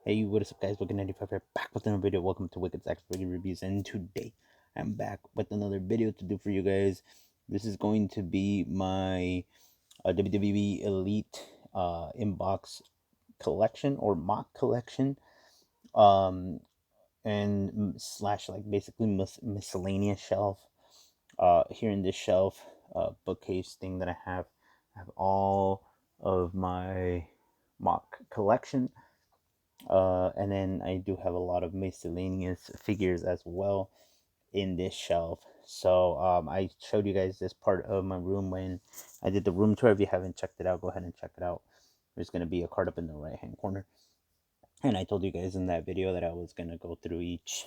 Hey, what is up, guys? Wicked 95 here, back with another video. Welcome to Wicked's Wicked Reviews, and today I'm back with another video to do for you guys. This is going to be my WWE Elite inbox collection or mock collection, and slash like basically miscellaneous shelf. Here in this shelf bookcase thing that I have all of my mock collection. And then I do have a lot of miscellaneous figures as well in this shelf. So I showed you guys this part of my room when I did the room tour. If you haven't checked it out, go ahead and check it out. There's going to be a card up in the right hand corner. And I told you guys in that video that I was going to go through each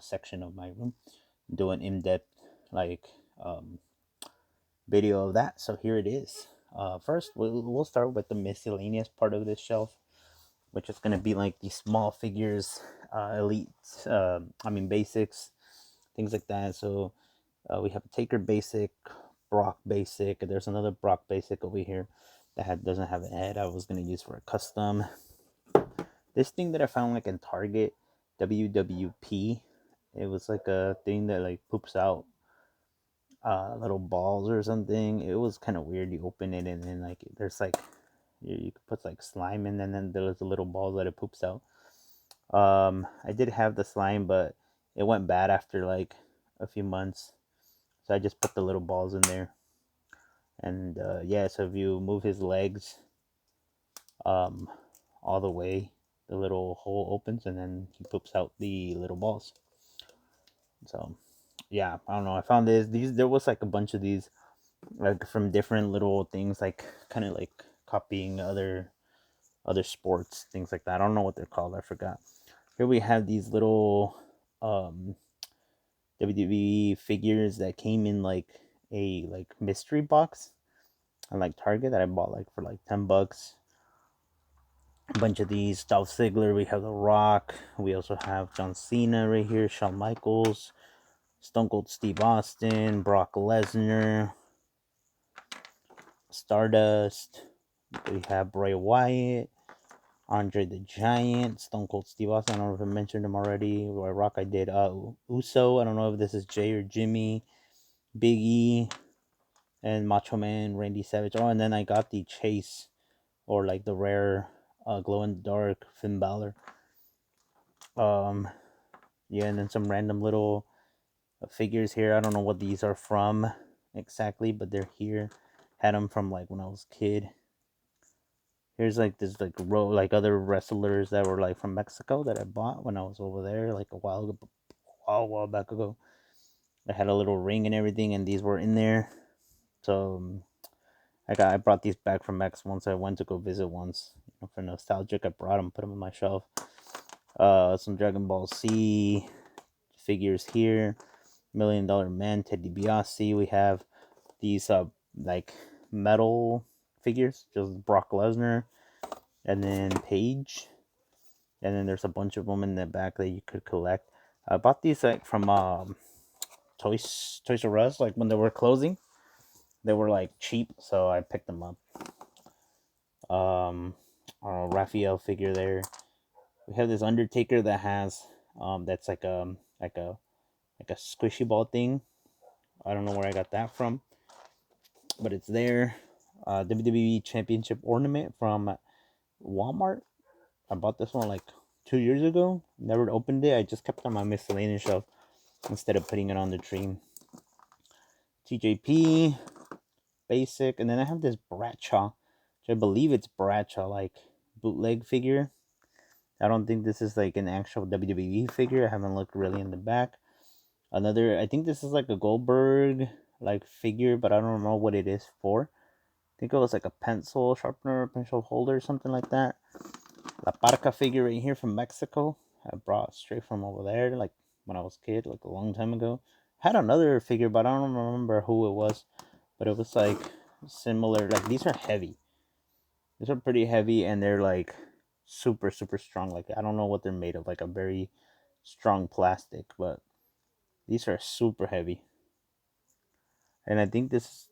section of my room, do an in-depth like um, video of that. So here it is. First, we'll start with the miscellaneous part of this shelf, which is going to be like these small figures, elite, basics, things like that. So we have a Taker basic, Brock basic. There's another Brock basic over here that doesn't have a head. I was going to use for a custom. This thing that I found like in Target, WWP, it was like a thing that like poops out little balls or something. It was kind of weird. You open it and then like there's like you could put like slime in, and then there's a little ball that it poops out. I did have the slime, but it went bad after like a few months, so I just put the little balls in there. And yeah, so if you move his legs all the way, the little hole opens and then he poops out the little balls. So yeah, I don't know, I found these there was like a bunch of these like from different little things, like kind of like copying other sports, things like that. I don't know what they're called, I forgot. Here we have these little WWE figures that came in like a like mystery box on like Target that I bought like for like $10. A bunch of these. Dolph Ziggler, we have The Rock, we also have John Cena right here, Shawn Michaels, Stone Cold Steve Austin, Brock Lesnar, Stardust, we have Bray Wyatt, Andre the Giant, Stone Cold Steve Austin. I don't know if I mentioned him already. Roy Rock, I did. Uso. I don't know if this is Jay or Jimmy. Big E and Macho Man, Randy Savage. Oh, and then I got the Chase, or like the rare glow in the dark Finn Balor. Yeah, and then some random little figures here. I don't know what these are from exactly, but they're here. Had them from like when I was a kid. Here's like this like row like other wrestlers that were like from Mexico that I bought when I was over there like a while back ago. I had a little ring and everything, and these were in there. So I brought these back from Mex once I went to go visit once. For nostalgic, I brought them, put them on my shelf. Some Dragon Ball Z figures here. $1 Million Man, Ted DiBiase. We have these like metal figures, just Brock Lesnar, and then Paige, and then there's a bunch of them in the back that you could collect. I bought these like from Toys R Us, like when they were closing. They were like cheap, so I picked them up. Raphael figure there. We have this Undertaker that has that's like a squishy ball thing. I don't know where I got that from, but it's there. WWE Championship ornament from Walmart. I bought this one like 2 years ago. Never opened it. I just kept it on my miscellaneous shelf instead of putting it on the tree. TJP basic, and then I have this Bradshaw, which I believe it's Bradshaw like bootleg figure. I don't think this is like an actual WWE figure. I haven't looked really in the back. Another, I think this is like a Goldberg like figure, but I don't know what it is for. I think it was like a pencil sharpener, pencil holder, something like that. La Parca figure right here from Mexico. I brought straight from over there, like when I was a kid, like a long time ago. Had another figure, but I don't remember who it was. But it was like similar. Like these are heavy. These are pretty heavy, and they're like super strong. Like I don't know what they're made of, like a very strong plastic, but these are super heavy. And I think this,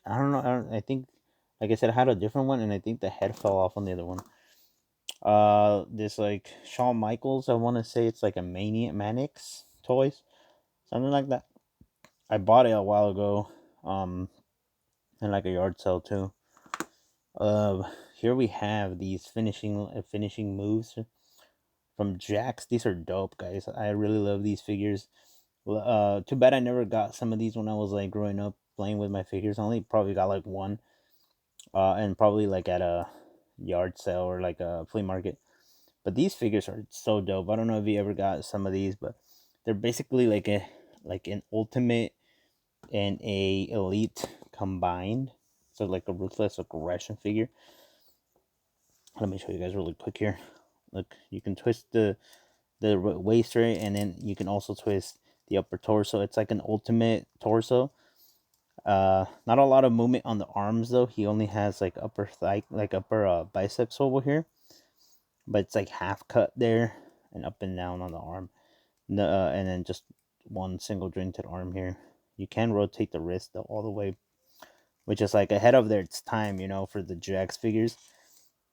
I don't know, I think, like I said, I had a different one, and I think the head fell off on the other one. This like Shawn Michaels. I want to say it's like a Manix toys, something like that. I bought it a while ago, in like a yard sale too. Here we have these finishing moves from Jax. These are dope, guys. I really love these figures. Too bad I never got some of these when I was like growing up playing with my figures. I only probably got like one, and probably like at a yard sale or like a flea market. But these figures are so dope. I don't know if you ever got some of these, but they're basically like an ultimate and a elite combined. So like a ruthless aggression figure. Let me show you guys really quick here. Look, you can twist the waist right, and then you can also twist the upper torso. It's like an ultimate torso. Not a lot of movement on the arms though. He only has like upper thigh, like upper biceps over here, but it's like half cut there and up and down on the arm. And then just one single jointed arm here. You can rotate the wrist though, all the way, which is like ahead of their time, for the Jax figures.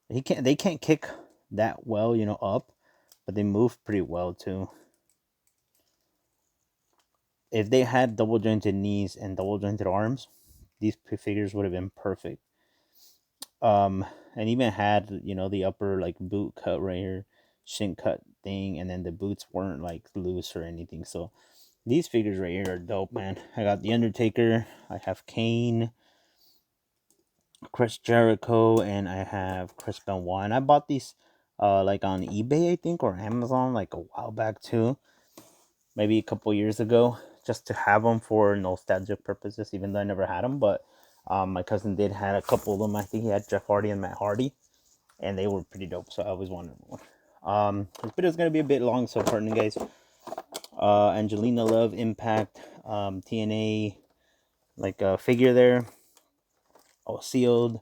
They can't kick that well, up, but they move pretty well too. If they had double jointed knees and double jointed arms, these figures would have been perfect. Um, and even had the upper like boot cut right here, shin cut thing, and then the boots weren't like loose or anything. So these figures right here are dope, man. I got the Undertaker, I have Kane, Chris Jericho, and I have Chris Benoit. And I bought these like on eBay, I think, or Amazon like a while back too, maybe a couple years ago, just to have them for nostalgic purposes, even though I never had them. But my cousin did had a couple of them. I think he had Jeff Hardy and Matt Hardy, and they were pretty dope. So I always wanted one. This video is gonna be a bit long, so pardon me, guys. Angelina Love Impact TNA like a figure there, all sealed.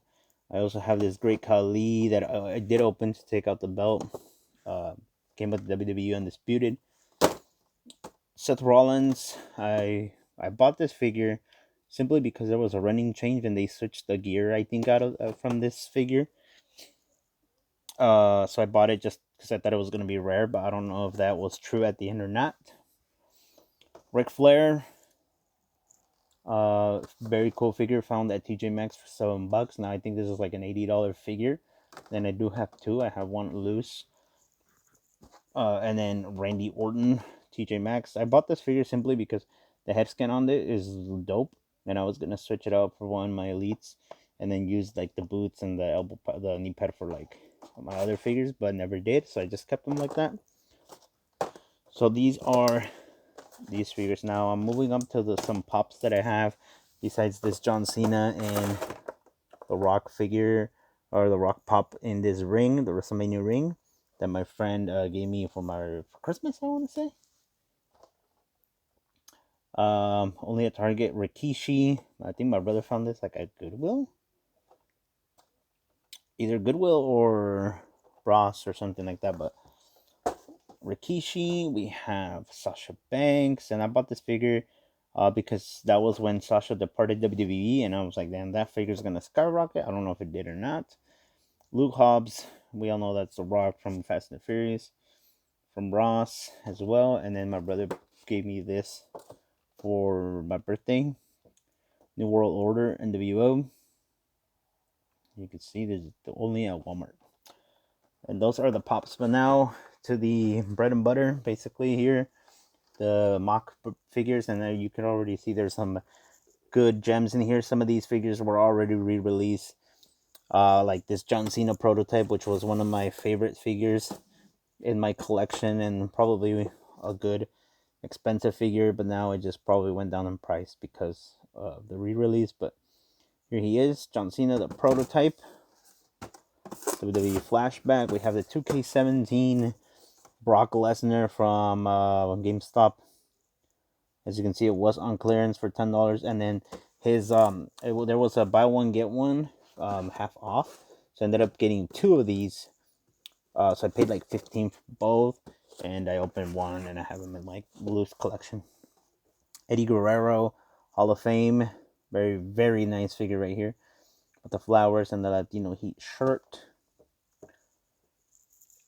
I also have this great Khali that I did open to take out the belt. Uh, Came with WWE Undisputed. Seth Rollins, I bought this figure simply because there was a running change and they switched the gear, I think, out of from this figure. So I bought it just because I thought it was gonna be rare, but I don't know if that was true at the end or not. Ric Flair, very cool figure, found at TJ Maxx for $7. Now I think this is like an $80 figure. Then I do have two. I have one loose. And then Randy Orton, TJ Maxx. I bought this figure simply because the head scan on it is dope, and I was gonna switch it out for one of my elites, and then use like the boots and the knee pad for like my other figures, but never did. So I just kept them like that. So these are these figures. Now I'm moving up to some pops that I have, besides this John Cena and the Rock figure, or the Rock pop in this ring, the WrestleMania ring that my friend gave me for Christmas, I want to say. Only at Target. Rikishi. I think my brother found this like at Goodwill, either Goodwill or Ross or something like that. But Rikishi, we have Sasha Banks, and I bought this figure because that was when Sasha departed WWE, and I was like, damn, that figure's gonna skyrocket. I don't know if it did or not. Luke Hobbs, we all know that's The Rock from Fast and Furious, from Ross as well. And then my brother gave me this for my birthday. New World Order NWO. You can see this is only at Walmart. And those are the pops. But now to the bread and butter, basically here, the mock figures. And there you can already see there's some good gems in here. Some of these figures were already re-released. Like this John Cena prototype, which was one of my favorite figures in my collection, and probably a good expensive figure, but now it just probably went down in price because of the re-release. But here he is, John Cena, the prototype. WWE flashback. We have the 2K17 Brock Lesnar from GameStop. As you can see, it was on clearance for $10, and then his there was a buy one get one half off, so I ended up getting two of these. So I paid like $15 for both, and I opened one, and I have them in like loose collection. Eddie Guerrero, Hall of Fame, very very nice figure right here, with the flowers and the Latino Heat shirt.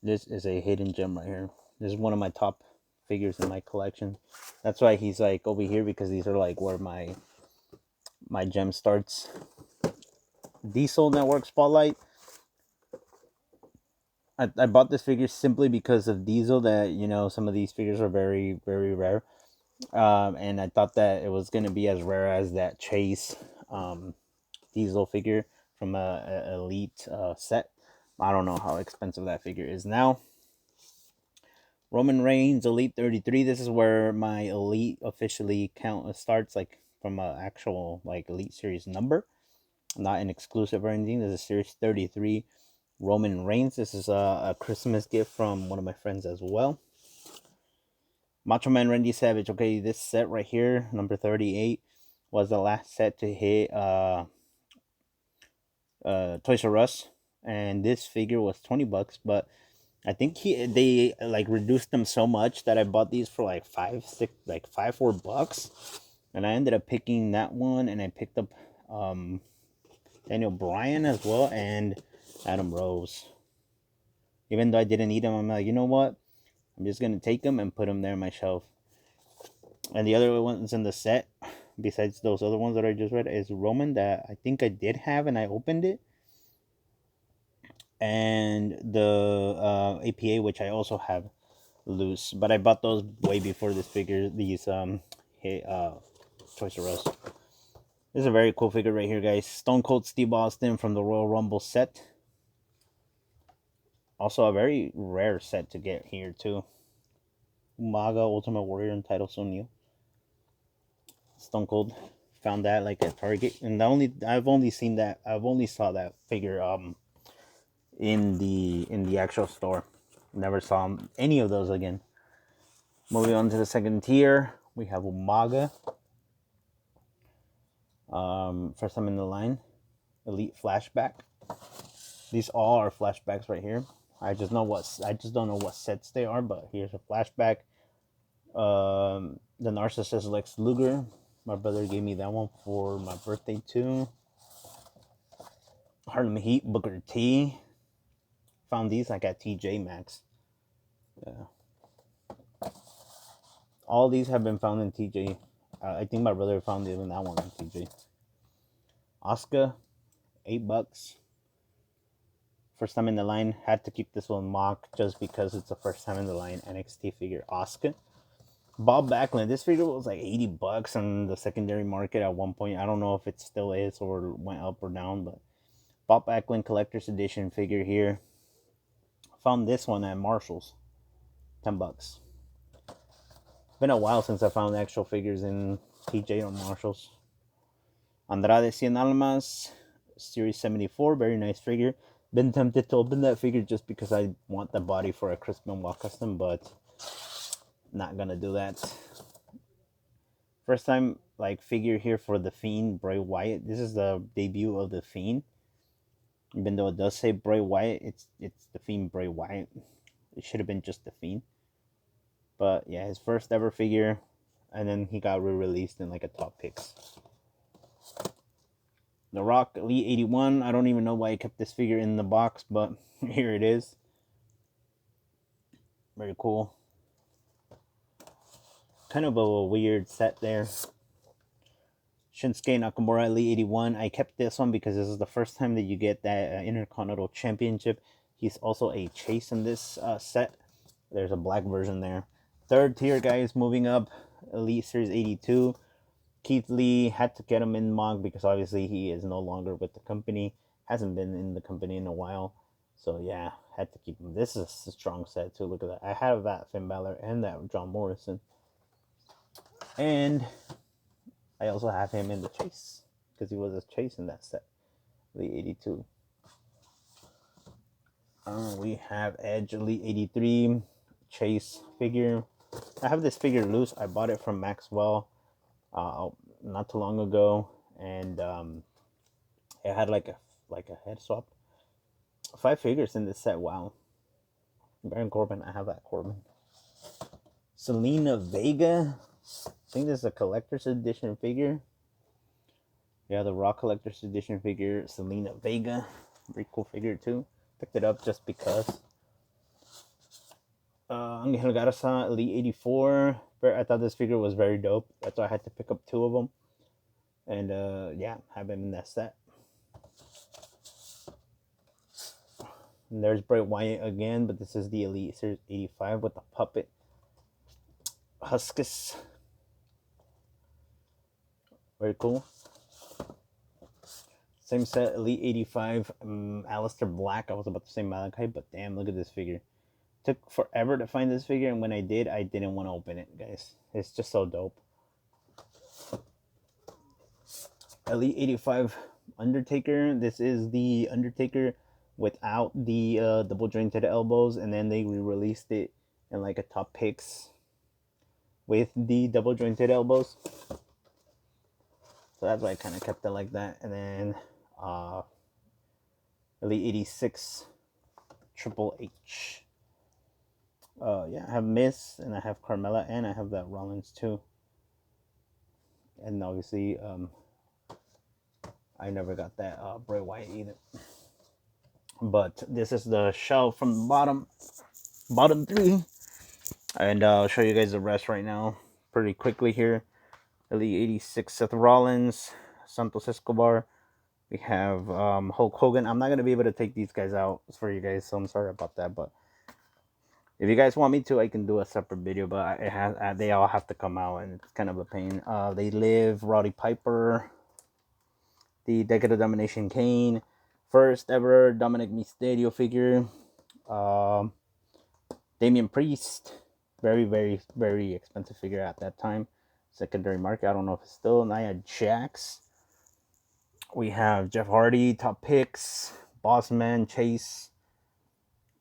This is a hidden gem right here. This is one of my top figures in my collection. That's why he's like over here, because these are like where my gem starts. Diesel Network Spotlight. I bought this figure simply because of Diesel, that, you know, some of these figures are very, very rare. And I thought that it was going to be as rare as that Chase Diesel figure from a Elite set. I don't know how expensive that figure is now. Roman Reigns Elite 33. This is where my Elite officially count starts, like from an actual like Elite Series number, not an exclusive or anything. This is Series 33. Roman Reigns. This is a Christmas gift from one of my friends as well. Macho Man Randy Savage. Okay, this set right here, number 38, was the last set to hit Toys R Us, and this figure was $20, but I think they like reduced them so much that I bought these for like $4, and I ended up picking that one, and I picked up Daniel Bryan as well, and Adam Rose. Even though I didn't need them, I'm like, you know what? I'm just gonna take them and put them there on my shelf. And the other ones in the set, besides those other ones that I just read, is Roman, that I think I did have and I opened it, and the APA, which I also have loose, but I bought those way before this figure. These Toys R Us. This is a very cool figure right here, guys. Stone Cold Steve Austin from the Royal Rumble set. Also a very rare set to get here too. Umaga Ultimate Warrior and Titus O'Neil. Stone Cold found that like at Target, and I've only saw that figure in the actual store. Never saw any of those again. Moving on to the second tier, we have Umaga. First time in the line, Elite Flashback. These all are flashbacks right here. I just don't know what sets they are, but here's a flashback. The Narcissist Lex Luger. My brother gave me that one for my birthday too. Harlem Heat Booker T. Found these like at TJ Maxx. Yeah. All these have been found in TJ. I think my brother found even that one in TJ. Asuka, $8. First time in the line. Had to keep this one mock just because it's the first time in the line NXT figure Asuka. Bob Backlund. This figure was like $80 on the secondary market at one point. I don't know if it still is or went up or down, but Bob Backlund Collector's Edition figure here. Found this one at Marshall's. $10. Been a while since I found actual figures in TJ or Marshall's. Andrade Cien Almas, Series 74, very nice figure. Been tempted to open that figure just because I want the body for a Chris Benoit custom, but not gonna do that. First time like figure here for the Fiend, Bray Wyatt. This is the debut of the Fiend. Even though it does say Bray Wyatt, it's the Fiend Bray Wyatt. It should have been just the Fiend. But yeah, his first ever figure, and then he got re-released in like a Top Picks. The Rock Elite 81. I don't even know why I kept this figure in the box, but here it is. Very cool. Kind of a weird set there. Shinsuke Nakamura Elite 81. I kept this one because this is the first time that you get that Intercontinental Championship. He's also a Chase in this set. There's a black version there. Third tier, guys, moving up. Elite Series 82. Keith Lee, had to get him in MOC because obviously he is no longer with the company. Hasn't been in the company in a while. So yeah, had to keep him. This is a strong set too. Look at that. I have that Finn Balor and that John Morrison. And I also have him in the Chase because he was a Chase in that set. Elite 82. We have Edge Elite 83 Chase figure. I have this figure loose. I bought it from Maxwell not too long ago, and it had like a head swap. 5 figures in this set. Wow. Baron Corbin. I have that Corbin. Selena Vega. I think this is a collector's edition figure. Yeah, the Raw collector's edition figure. Selena Vega. Very cool figure too. Picked it up just because. Angel Garza Elite 84. I thought this figure was very dope. That's why I had to pick up 2 of them. And yeah, have him in that set. And there's Bray Wyatt again, but this is the Elite Series 85 with the puppet Huskus. Very cool. Same set, Elite 85, Aleister Black. I was about to say Malachi, but damn, look at this figure. Took forever to find this figure, and when I did, I didn't want to open it, guys. It's just so dope. Elite 85 Undertaker. This is the Undertaker without the double jointed elbows, and then they re-released it in like a top picks with the double jointed elbows. So that's why I kind of kept it like that. And then Elite 86 Triple H. Yeah, I have Miss, and I have Carmella, and I have that Rollins too. And obviously, I never got that Bray Wyatt either. But this is the shelf from the bottom 3. And I'll show you guys the rest right now pretty quickly here. Elite 86 Seth Rollins, Santos Escobar. We have Hulk Hogan. I'm not going to be able to take these guys out for you guys, so I'm sorry about that. But if you guys want me to, I can do a separate video. But they all have to come out, and it's kind of a pain. They Live, Roddy Piper, the Decade of Domination Kane, first ever Dominic Mysterio figure, Damian Priest, very, very expensive figure at that time. Secondary market, I don't know if it's still. Nia Jax. We have Jeff Hardy, top picks, Bossman, Chase,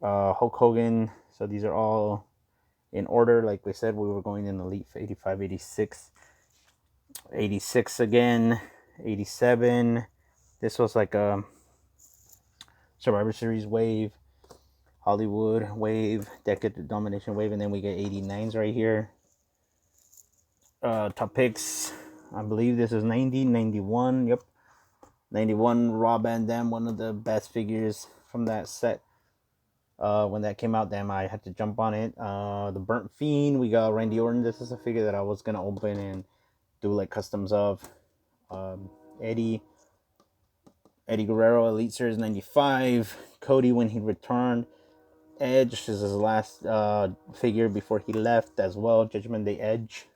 Hulk Hogan. So these are all in order. Like we said, we were going in Elite 85, 86, 86 again, 87. This was like a Survivor Series wave, Hollywood wave, Decade Domination wave, and then we get 89s right here. Top picks, I believe this is 90, 91, yep. 91 Raw Van Dam, one of the best figures from that set. When that came out, damn, I had to jump on it. The Burnt Fiend, we got Randy Orton. This is a figure that I was going to open and do like customs of. Eddie Guerrero, Elite Series 95. Cody when he returned. Edge, this is his last figure before he left as well. Judgment Day Edge.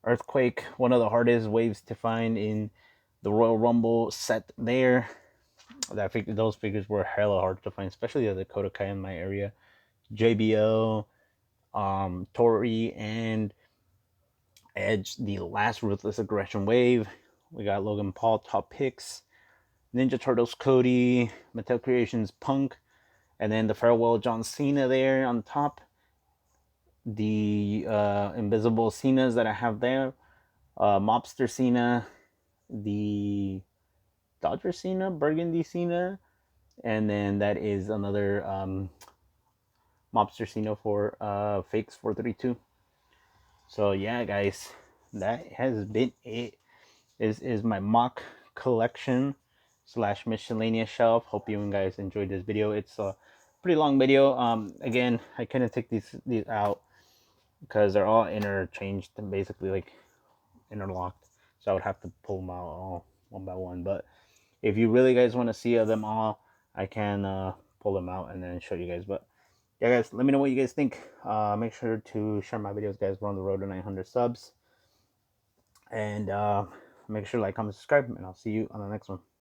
Earthquake, one of the hardest waves to find in the Royal Rumble set there. Those figures were hella hard to find, especially the Dakota Kai in my area. JBL, Tori, and Edge, the last Ruthless Aggression wave. We got Logan Paul, top picks. Ninja Turtles, Cody. Mattel Creations, Punk. And then the Farewell John Cena there on top. The Invisible Cenas that I have there. Mobster Cena. The Dodger Cena, Burgundy Cena. And then that is another Mobster Cena for Fakes 432. So yeah, guys, that has been it. This is my MOC collection / miscellaneous shelf. Hope you guys enjoyed this video. It's a pretty long video. Again, I couldn't take these out because they're all interchanged and basically like interlocked. So I would have to pull them out all one by one. But if you really guys want to see them all, I can pull them out and then show you guys. But yeah, guys, let me know what you guys think. Make sure to share my videos, guys. We're on the road to 900 subs. And make sure to like, comment, subscribe, and I'll see you on the next one.